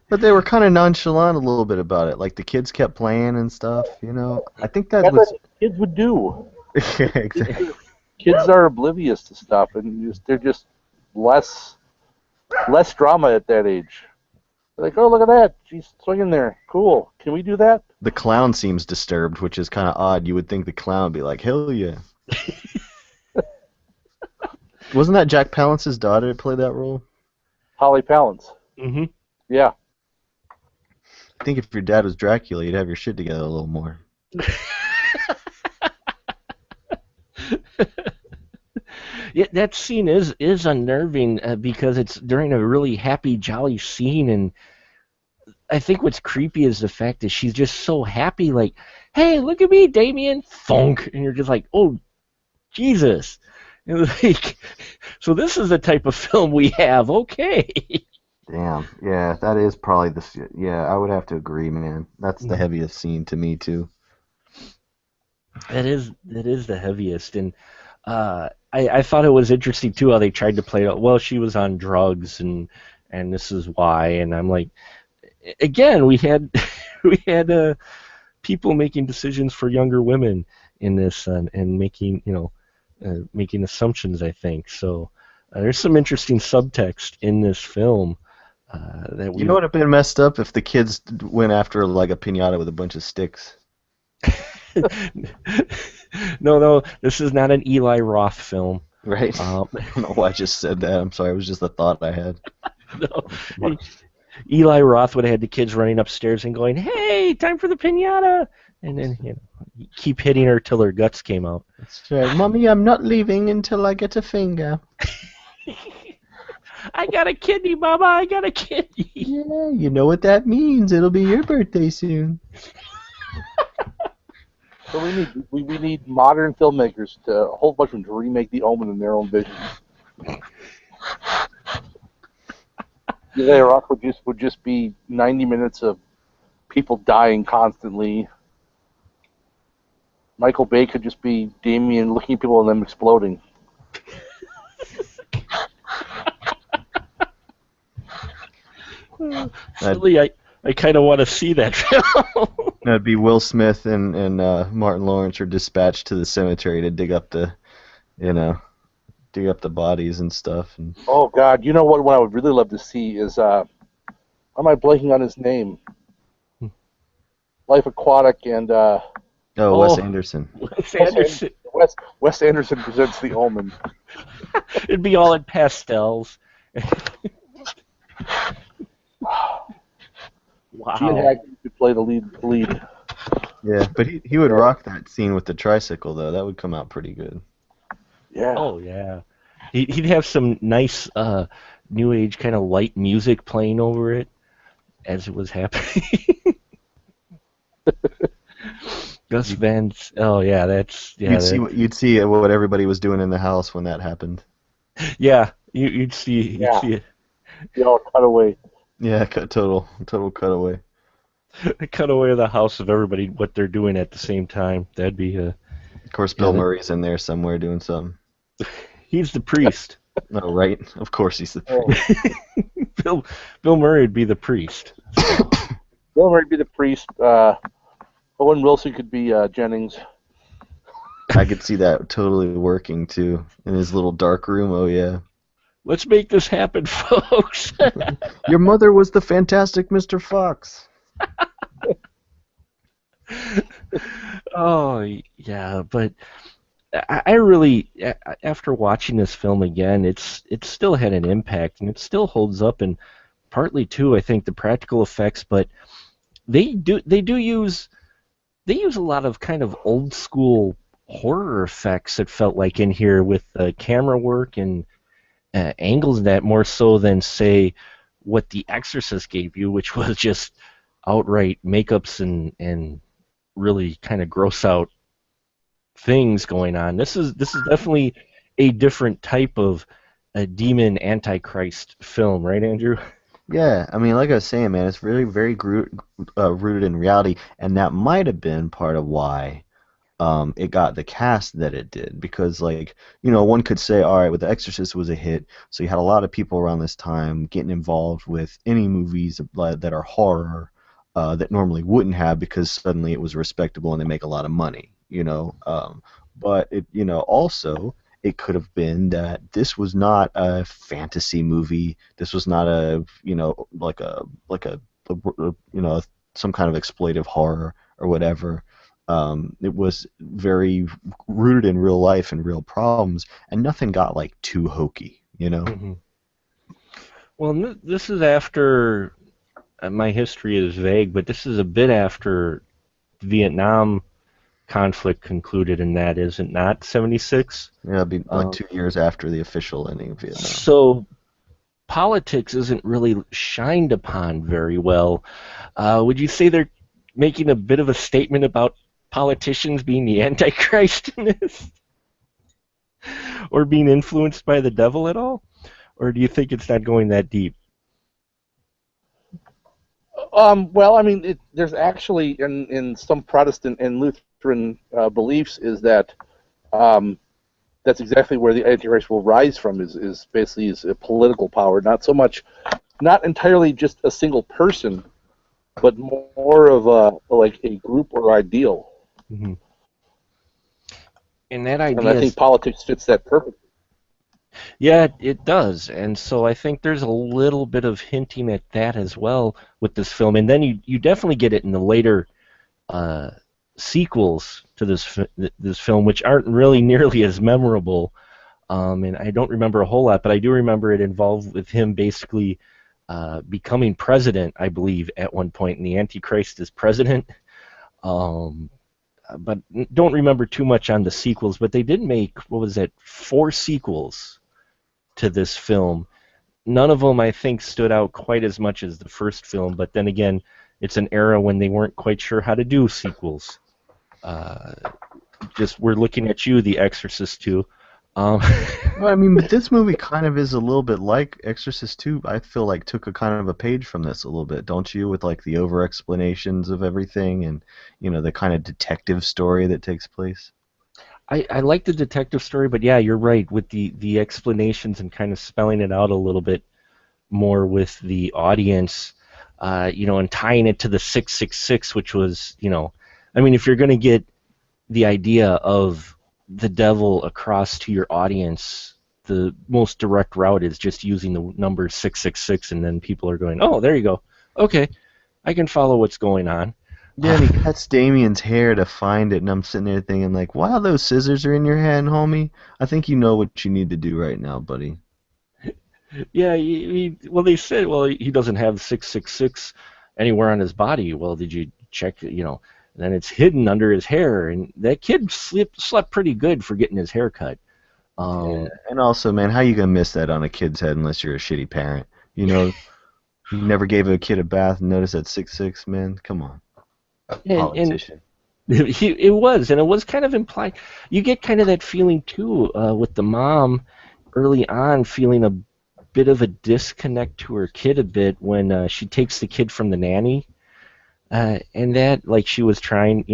But they were kind of nonchalant a little bit about it. Like the kids kept playing and stuff, you know. I think that That's what was kids would do. yeah, Kids exactly. are, kids are oblivious to stuff, and they're just less less drama at that age. They're like, oh, look at that, she's swinging there, cool. Can we do that? The clown seems disturbed, which is kind of odd. You would think the clown would be like, "Hell yeah." Wasn't that Jack Palance's daughter that played that role? Holly Palance. Hmm. Yeah. I think if your dad was Dracula, you'd have your shit together a little more. Yeah, that scene is unnerving because it's during a really happy, jolly scene, and I think what's creepy is the fact that she's just so happy, like, "Hey, look at me, Damien!" Thunk, and you're just like, "Oh, Jesus!" And like, so this is the type of film we have. Okay. Damn. Yeah, that is probably the. Yeah, I would have to agree, man. That's the heaviest scene to me too. That is the heaviest, and I thought it was interesting too how they tried to play it. Well, she was on drugs, and this is why. And I'm like, again, we had we had people making decisions for younger women in this, and making making assumptions. I think so. There's some interesting subtext in this film that You know we. what would have been messed up if the kids went after like a pinata with a bunch of sticks. No, no, this is not an Eli Roth film. Right? Um, I don't know why I just said that. I'm sorry. It was just a thought I had. no, Eli Roth would have had the kids running upstairs and going, "Hey, time for the pinata," and then keep hitting her till her guts came out. That's right. Mommy, I'm not leaving until I get a finger. I got a kidney, Mama. I got a kidney. Yeah, you know what that means. It'll be your birthday soon. So we need modern filmmakers to a whole bunch of them to remake The Omen in their own vision. Eli Roth would just be 90 minutes of people dying constantly. Michael Bay could just be Damien looking at people and them exploding. Silly, I kind of want to see that film. That'd be Will Smith and Martin Lawrence are dispatched to the cemetery to you know, dig up the bodies and stuff. And Oh God, you know what? What I would really love to see is am I blanking on his name? Life Aquatic and Wes Anderson. Wes Anderson. Wes Anderson presents The Omen. It'd be all in pastels. Wow. Gene Hackman could play the lead. Yeah, but he would rock that scene with the tricycle though. That would come out pretty good. Yeah. Oh yeah. He'd have some nice new age kind of light music playing over it as it was happening. Gus Van. Oh yeah, that's yeah. You'd see what everybody was doing in the house when that happened. Yeah, you'd see it. Cutaway. Yeah, total cutaway. Cut away of the house of everybody what they're doing at the same time. That'd be Of course, Bill Murray's in there somewhere doing something. He's the priest. Oh, right. Of course he's the priest. Bill Murray would be the priest. Bill Murray would be the priest. Owen Wilson could be Jennings. I could see that totally working too in his little dark room. Oh yeah. Let's make this happen, folks. Your mother was the fantastic Mr. Fox. Oh yeah, but I really, after watching this film again, it still had an impact, and it still holds up. And partly too, I think the practical effects, but they use a lot of kind of old school horror effects. It felt like in here with camera work and angles and that more so than say what The Exorcist gave you, which was just outright makeups and really kind of gross out things going on. This is definitely a different type of a demon antichrist film, right, Andrew? Yeah, I mean, like I was saying, man, it's really very rooted in reality, and that might have been part of why it got the cast that it did. Because, like, one could say, all right, well, The Exorcist was a hit, so you had a lot of people around this time getting involved with any movies that are horror that normally wouldn't have, because suddenly it was respectable and they make a lot of money, but it, also it could have been that this was not a fantasy movie. This was not a, like a some kind of exploitive horror or whatever. It was very rooted in real life and real problems, and nothing got like too hokey, Mm-hmm. Well, this is after my history is vague, but this is a bit after the Vietnam conflict concluded, and that is it not 76? Yeah, it'd be like 2 years after the official ending of Vietnam. So politics isn't really shined upon very well. Would you say they're making a bit of a statement about politicians being the Antichrist in this? Or being influenced by the devil at all? Or do you think it's not going that deep? Well, I mean, there's actually in some Protestant and Lutheran beliefs is that that's exactly where the Antichrist will rise from, is basically is a political power, not entirely just a single person, but more of a group or ideal. Mm-hmm. And that idea, and I think politics fits that perfectly. Yeah, it does, and so I think there's a little bit of hinting at that as well with this film, and then you definitely get it in the later sequels to this film, which aren't really nearly as memorable, and I don't remember a whole lot, but I do remember it involved with him basically becoming president, I believe, at one point, and the Antichrist is president. But don't remember too much on the sequels, but they did make, 4 sequels to this film. None of them, I think, stood out quite as much as the first film, but then again, it's an era when they weren't quite sure how to do sequels. We're looking at you, The Exorcist 2. Um, Well, I mean, but this movie kind of is a little bit like Exorcist 2. I feel like took a kind of a page from this a little bit, don't you? With like the over explanations of everything and the kind of detective story that takes place. I like the detective story, but yeah, you're right with the explanations and kind of spelling it out a little bit more with the audience, and tying it to the 666, which was, I mean, if you're going to get the idea of the devil across to your audience, the most direct route is just using the number 666, and then people are going, oh, there you go. Okay, I can follow what's going on. Yeah, and he cuts Damien's hair to find it, and I'm sitting there thinking like, wow, those scissors are in your hand, homie. I think you know what you need to do right now, buddy. Yeah, well, they said, well, he doesn't have 666 anywhere on his body. Well, did you check, and then it's hidden under his hair, and that kid slept pretty good for getting his hair cut. Yeah, Um, and also, man, how you gonna miss that on a kid's head unless you're a shitty parent? You never gave a kid a bath and noticed that 6'6", man. Come on, and politician. and it was kind of implied. You get kind of that feeling too with the mom early on, feeling a bit of a disconnect to her kid a bit when she takes the kid from the nanny, and that like she was trying,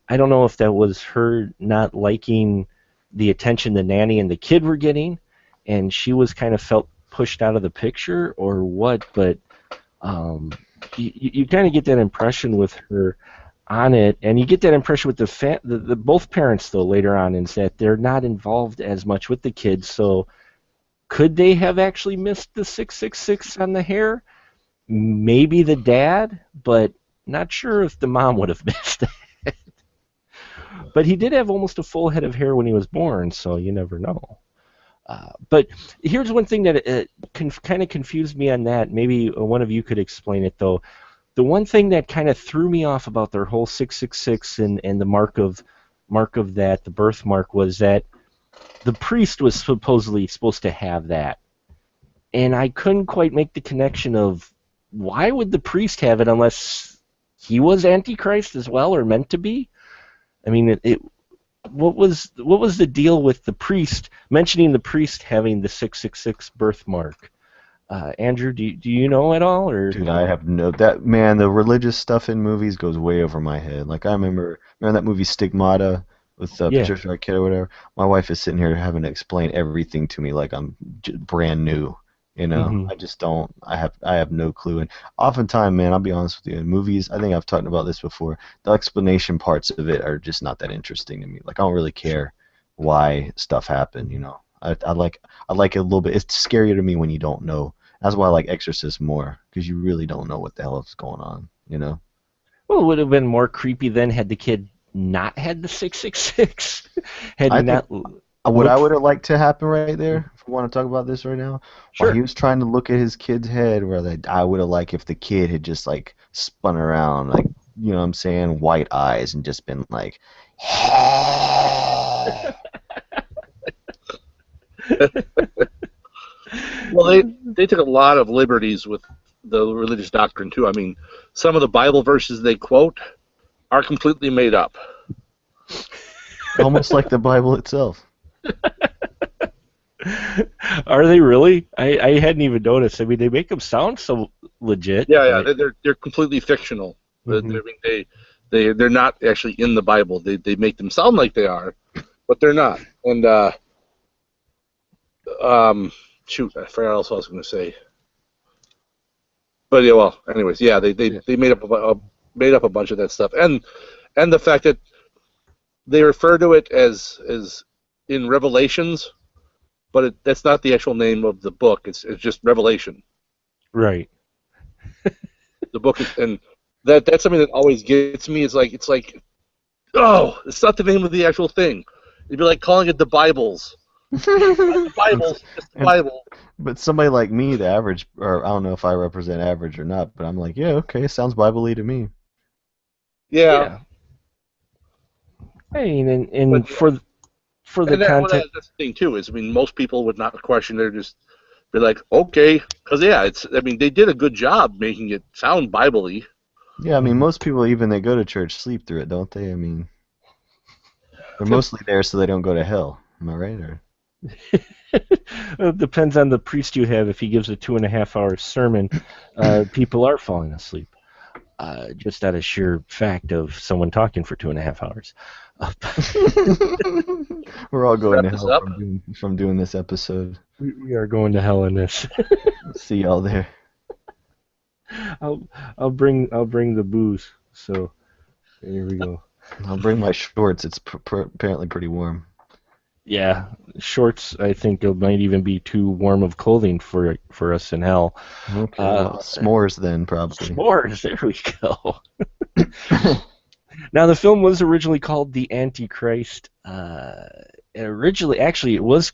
I don't know if that was her not liking the attention the nanny and the kid were getting, and she was kind of felt pushed out of the picture or what, but um, you kind of get that impression with her on it, and you get that impression with the both parents though later on, is that they're not involved as much with the kids. So could they have actually missed the 666 on the hair? Maybe the dad, but not sure if the mom would have missed it. But he did have almost a full head of hair when he was born, so you never know. But here's one thing that kind of confused me on that. Maybe one of you could explain it though. The one thing that kind of threw me off about their whole 666 and the mark of that, the birthmark, was that the priest was supposedly supposed to have that, and I couldn't quite make the connection of why would the priest have it unless he was Antichrist as well or meant to be. I mean, what was the deal with the priest mentioning the priest having the 666 birthmark? Andrew, do you know at all or? Dude, I have no that man. The religious stuff in movies goes way over my head. Like I remember that movie Stigmata with Yeah. Patricia Arquette or whatever. My wife is sitting here having to explain everything to me like I'm brand new. Hmm. I just don't. I have no clue. And oftentimes, man, I'll be honest with you. In movies, I think I've talked about this before. The explanation parts of it are just not that interesting to me. Like I don't really care why stuff happened. I like it a little bit. It's scarier to me when you don't know. That's why I like Exorcist more, because you really don't know what the hell is going on. Well, it would have been more creepy then had the kid not had the 666. Had he I think not what I looked. would have liked to happen right there, if we want to talk about this right now, while he Sure. was trying to look at his kid's head, I would have liked if the kid had just like spun around, like, you know what I'm saying, white eyes, and just been like, Well, they took a lot of liberties with the religious doctrine too. I mean, some of the Bible verses they quote are completely made up. almost like the Bible itself. Are they really? I hadn't even noticed. I mean, they make them sound so legit, Yeah, yeah, but. they're completely fictional. Hmm. I mean, they're not actually in the Bible. They make them sound like they are, but they're not. And um, shoot, I forgot what else I was going to say. But yeah, well, anyways, yeah, Yeah. they made up a bunch of that stuff, and the fact that they refer to it as in Revelations, but that's not the actual name of the book. It's just Revelation. Right. The book is, and that's something that always gets me. It's like oh, it's not the name of the actual thing. It'd be like calling it the Bibles. Not the And, Bibles, just the and Bible. but somebody like me, the average, or I don't know if I represent average or not, but I'm like, yeah, okay, sounds Bible-y to me. Yeah, Yeah. I mean, and, but and for the content. that's the thing too. Is I mean, most people would not question. They're just be like, okay, because yeah, it's. I mean, they did a good job making it sound Bible-y. Yeah, I mean, Mhm. most people, even they go to church, sleep through it, don't they? I mean, they're mostly there so they don't go to hell. Am I right? Or It depends on the priest you have. If he gives a 2.5 hour sermon, people are falling asleep. Just out of sheer fact of someone talking for 2.5 hours. we're all going Wrap to this hell up. from doing this episode. We are going to hell in this. See y'all there. I'll bring the booze. So here we go. I'll bring my shorts. It's apparently pretty warm. Yeah, shorts. I think it might even be too warm of clothing for us in hell. Okay, well, s'mores then probably. S'mores. There we go. Now the film was originally called The Antichrist. Actually, it was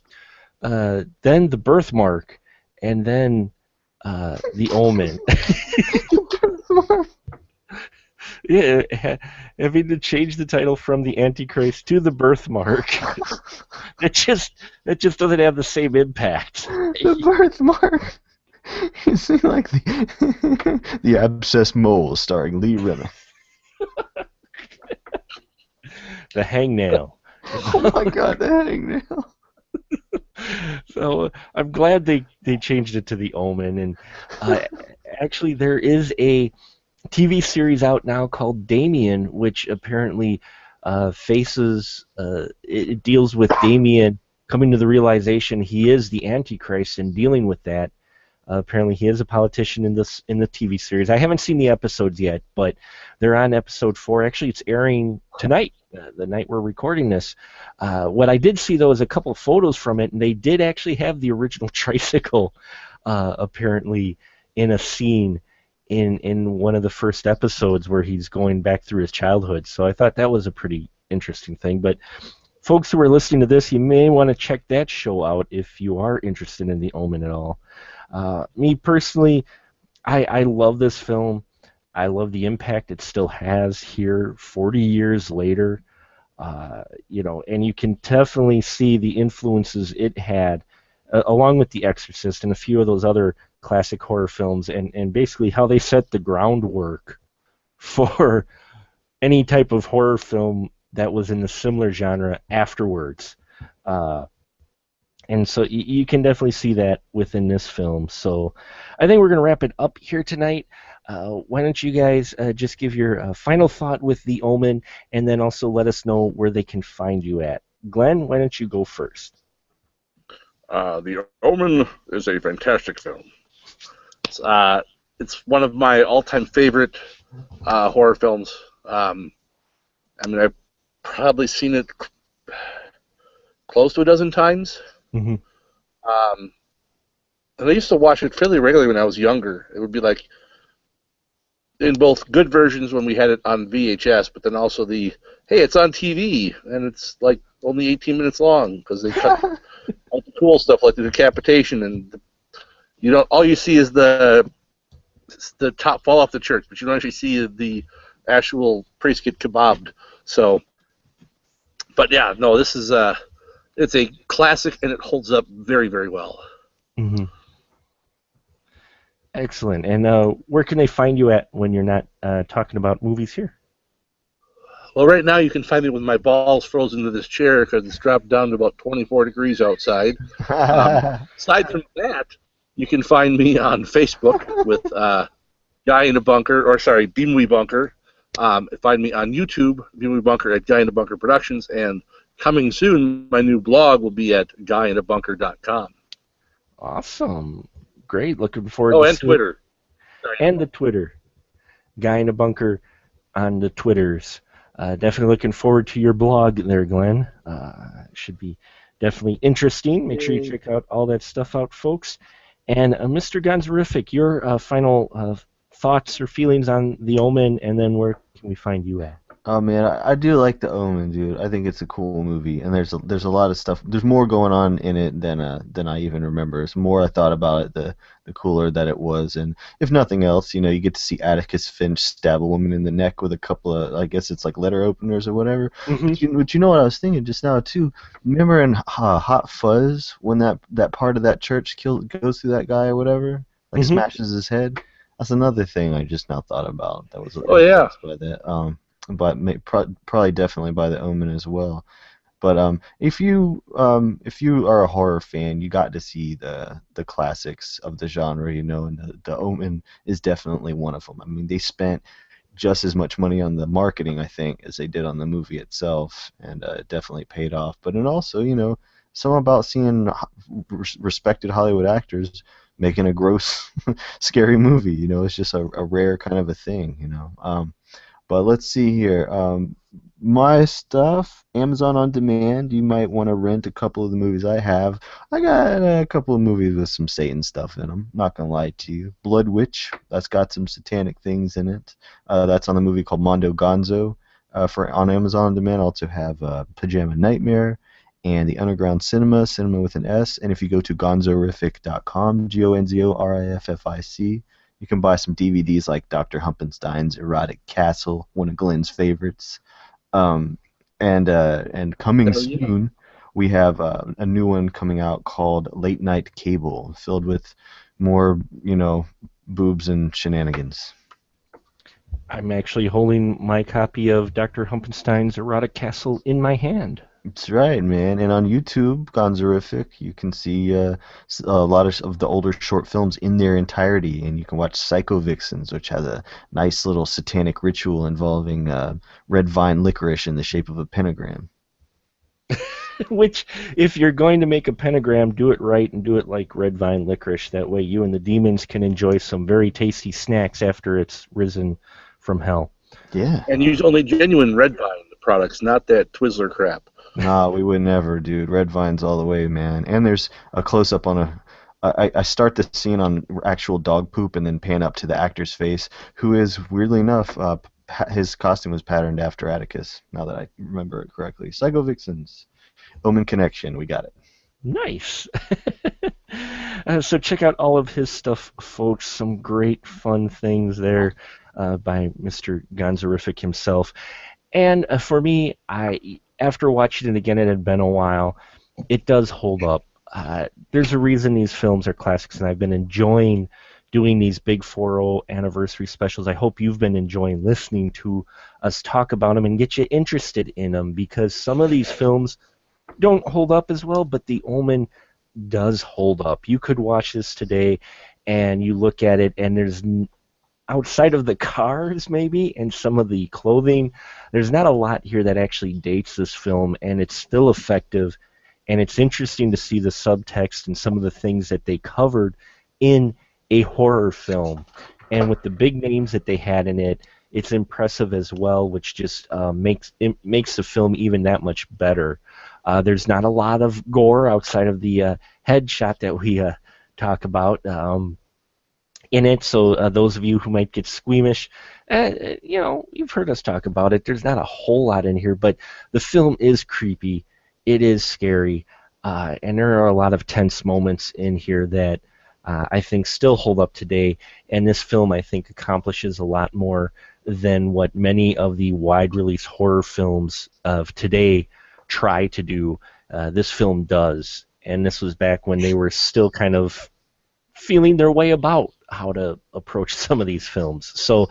then The Birthmark, and then The Omen. Yeah, having to change the title from The Antichrist to The Birthmark. that just doesn't have the same impact. The birthmark. You seem like the abscess mole starring Lee Remick. The hangnail. Oh my God, the hangnail. So I'm glad they changed it to The Omen, and actually there is a TV series out now called Damien, which apparently it deals with Damien coming to the realization he is the Antichrist and dealing with that. Apparently, he is a politician in the TV series. I haven't seen the episodes yet, but they're on episode 4. Actually, it's airing tonight, the night we're recording this. What I did see though is a couple of photos from it, and they did actually have the original tricycle, apparently in a scene in one of the first episodes where he's going back through his childhood. So I thought that was a pretty interesting thing. But folks who are listening to this, you may want to check that show out if you are interested in The Omen at all. Me personally, I love this film. I love the impact it still has here 40 years later. And you can definitely see the influences it had, along with The Exorcist and a few of those other classic horror films, and basically how they set the groundwork for any type of horror film that was in the similar genre afterwards. And so you can definitely see that within this film. So I think we're going to wrap it up here tonight. Why don't you guys just give your final thought with The Omen, and then also let us know where they can find you at. Glenn, why don't you go first? The Omen is a fantastic film. It's one of my all-time favorite horror films. I've probably seen it close to a dozen times. Mm-hmm. And I used to watch it fairly regularly when I was younger. It would be like in both good versions when we had it on VHS, but then also hey, it's on TV, and it's like only 18 minutes long because they cut all the cool stuff like the decapitation, and all you see is the top fall off the church, but you don't actually see the actual priest get kebabbed. So, but yeah, no, this is it's a classic, and it holds up very, very well. Mm-hmm. Excellent. And where can they find you at when you're not talking about movies here? Well, right now you can find me with my balls frozen to this chair because it's dropped down to about 24 degrees outside. Aside from that, you can find me on Facebook with Guy in a Bunker, Beamwee Bunker. Find me on YouTube, Beamwee Bunker at Guy in a Bunker Productions, and coming soon, my new blog will be at guyinabunker.com. Awesome. Great. Looking forward to and Twitter. And the Twitter. Guy in a Bunker on the Twitters. Definitely looking forward to your blog there, Glenn. Should be definitely interesting. Make sure you check out all that stuff out, folks. And Mr. Gonzorific, your final thoughts or feelings on The Omen, and then where can we find you at? Oh man, I do like The Omen, dude. I think it's a cool movie, and there's a lot of stuff. There's more going on in it than I even remember. It's more I thought about it, the cooler that it was. And if nothing else, you get to see Atticus Finch stab a woman in the neck with a couple of, I guess it's like letter openers or whatever. Mm-hmm. But you know what I was thinking just now too? Remember in Hot Fuzz when that part of that church goes through that guy or whatever, like smashes his head. That's another thing I just now thought about. That was yeah. By that. But probably definitely by The Omen as well. But if you are a horror fan, you got to see the classics of the genre, and the Omen is definitely one of them. I mean, they spent just as much money on the marketing, I think, as they did on the movie itself, and it definitely paid off. But it also, something about seeing respected Hollywood actors making a gross, scary movie. It's just a rare kind of a thing. But let's see here. My stuff, Amazon on Demand. You might want to rent a couple of the movies I have. I got a couple of movies with some Satan stuff in them. Not gonna lie to you. Blood Witch. That's got some satanic things in it. That's on the movie called Mondo Gonzo. For on Amazon on Demand. I also have Pajama Nightmare and the Underground Cinema, cinema with an S. And if you go to gonzorific.com, GONZORIFFIC, you can buy some DVDs like Dr. Humpenstein's Erotic Castle, one of Glenn's favorites. Um, and coming Oh, yeah. soon, we have a new one coming out called Late Night Cable, filled with more, boobs and shenanigans. I'm actually holding my copy of Dr. Humpenstein's Erotic Castle in my hand. That's right, man. And on YouTube, Gonzorific, you can see a lot of the older short films in their entirety, and you can watch Psycho Vixens, which has a nice little satanic ritual involving red vine licorice in the shape of a pentagram. Which, if you're going to make a pentagram, do it right and do it like red vine licorice. That way you and the demons can enjoy some very tasty snacks after it's risen from hell. Yeah. And use only genuine red vine products, not that Twizzler crap. Nah, we would never, dude. Red vines all the way, man. And there's a close up on I start the scene on actual dog poop and then pan up to the actor's face, who is, weirdly enough, his costume was patterned after Atticus, now that I remember it correctly. Psycho Vixens. Omen Connection, we got it. Nice. So check out all of his stuff, folks. Some great fun things there by Mr. Gonzorific himself. And for me, after watching it again, it had been a while, it does hold up. There's a reason these films are classics, and I've been enjoying doing these big 4-0 anniversary specials. I hope you've been enjoying listening to us talk about them and get you interested in them, because some of these films don't hold up as well, but The Omen does hold up. You could watch this today, and you look at it, and there's outside of the cars maybe and some of the clothing, there's not a lot here that actually dates this film, and it's still effective, and it's interesting to see the subtext and some of the things that they covered in a horror film. And with the big names that they had in it, it's impressive as well, which just makes the film even that much better. There's not a lot of gore outside of the headshot that we talk about in it, so those of you who might get squeamish, you've heard us talk about it. There's not a whole lot in here, but the film is creepy. It is scary, and there are a lot of tense moments in here that I think still hold up today, and this film, I think, accomplishes a lot more than what many of the wide-release horror films of today try to do. This film does, and this was back when they were still kind of feeling their way about how to approach some of these films. So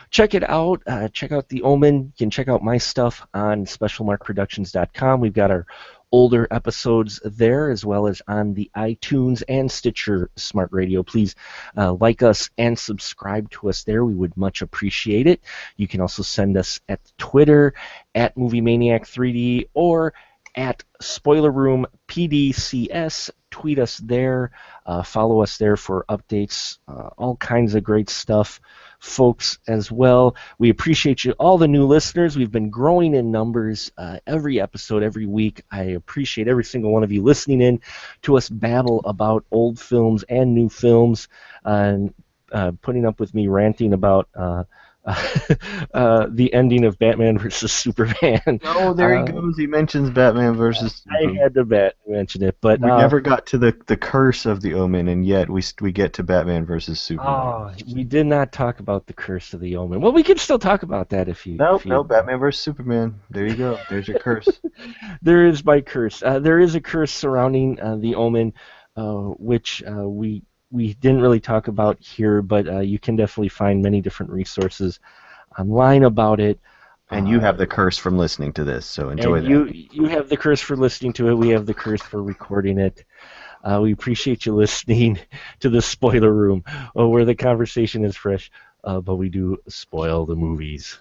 check it out. Check out The Omen. You can check out my stuff on specialmarkproductions.com. We've got our older episodes there, as well as on the iTunes and Stitcher Smart Radio. Please like us and subscribe to us there. We would much appreciate it. You can also send us at Twitter, at Movie Maniac 3D, or at Spoiler Room PDCS. Tweet us there. Follow us there for updates. All kinds of great stuff, folks, as well. We appreciate you, all the new listeners. We've been growing in numbers every episode, every week. I appreciate every single one of you listening in to us babble about old films and new films, and putting up with me ranting about the ending of Batman versus Superman. Oh, there he goes. He mentions Batman versus Superman. I had to mention it, but We never got to the curse of the Omen, and yet we get to Batman versus Superman. Oh, we did not talk about the curse of the Omen. Well, we can still talk about that if you. No, Batman versus Superman. There you go. There's your curse. There is my curse. There is a curse surrounding the Omen, which we didn't really talk about here, but you can definitely find many different resources online about it. And you have the curse from listening to this, so enjoy and that. you have the curse for listening to it. We have the curse for recording it. We appreciate you listening to the spoiler room, where the conversation is fresh, but we do spoil the movies.